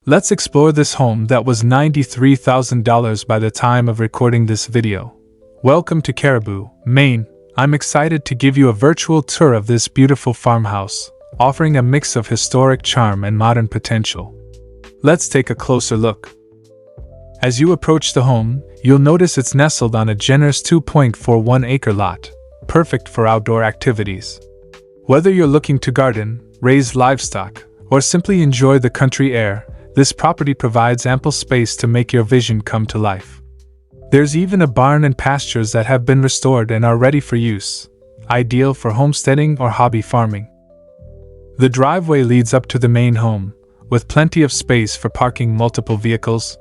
Let's explore this home that was $93,000 by the time of recording this video. Welcome to Caribou, Maine. I'm excited to give you a virtual tour of this beautiful farmhouse, offering a mix of historic charm and modern potential. Let's take a closer look. As you approach the home, you'll notice it's nestled on a generous 2.41-acre lot, perfect for outdoor activities. Whether you're looking to garden, raise livestock, or simply enjoy the country air, this property provides ample space to make your vision come to life. There's even a barn and pastures that have been restored and are ready for use, ideal for homesteading or hobby farming. The driveway leads up to the main home, with plenty of space for parking multiple vehicles.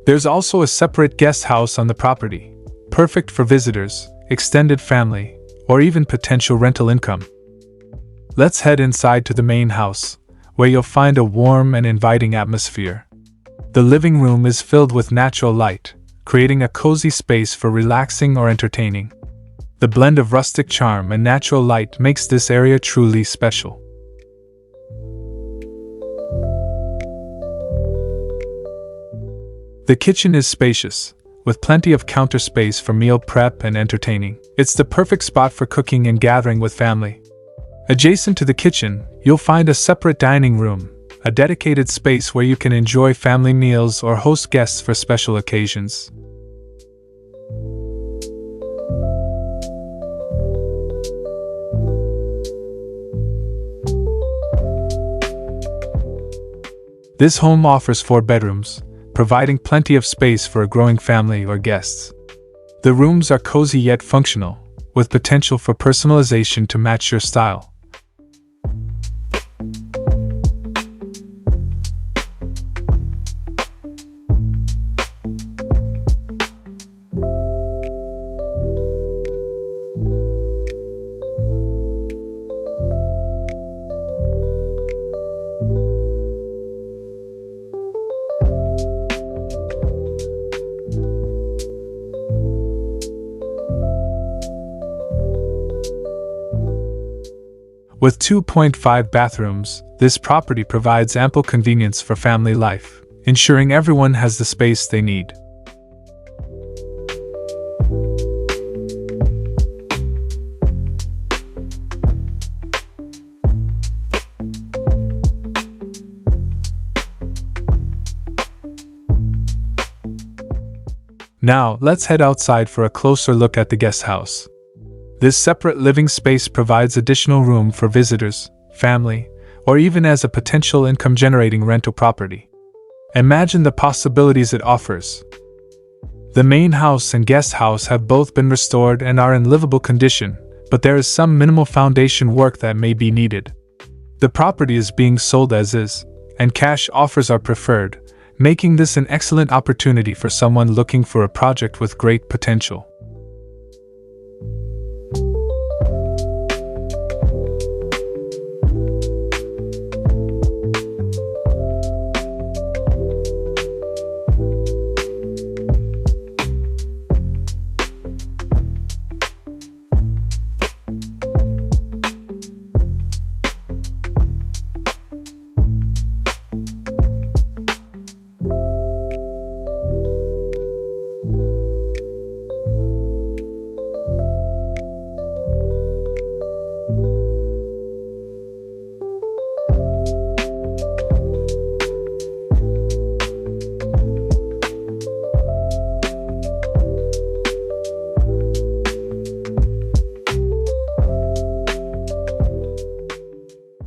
There's also a separate guest house on the property, perfect for visitors, extended family, or even potential rental income. Let's head inside to the main house, where you'll find a warm and inviting atmosphere. The living room is filled with natural light, creating a cozy space for relaxing or entertaining. The blend of rustic charm and natural light makes this area truly special. The kitchen is spacious, with plenty of counter space for meal prep and entertaining. It's the perfect spot for cooking and gathering with family. Adjacent to the kitchen, you'll find a separate dining room, a dedicated space where you can enjoy family meals or host guests for special occasions. This home offers 4 bedrooms, providing plenty of space for a growing family or guests. The rooms are cozy yet functional, with potential for personalization to match your style. With 2.5 bathrooms, this property provides ample convenience for family life, ensuring everyone has the space they need. Now, let's head outside for a closer look at the guest house. This separate living space provides additional room for visitors, family, or even as a potential income-generating rental property. Imagine the possibilities it offers. The main house and guest house have both been restored and are in livable condition, but there is some minimal foundation work that may be needed. The property is being sold as is, and cash offers are preferred, making this an excellent opportunity for someone looking for a project with great potential.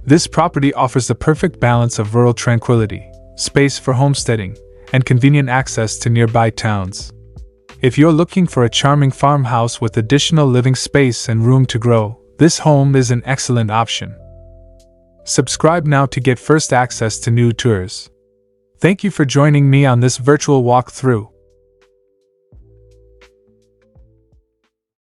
This property offers the perfect balance of rural tranquility, space for homesteading, and convenient access to nearby towns. If you're looking for a charming farmhouse with additional living space and room to grow, this home is an excellent option. Subscribe now to get first access to new tours. Thank you for joining me on this virtual walkthrough.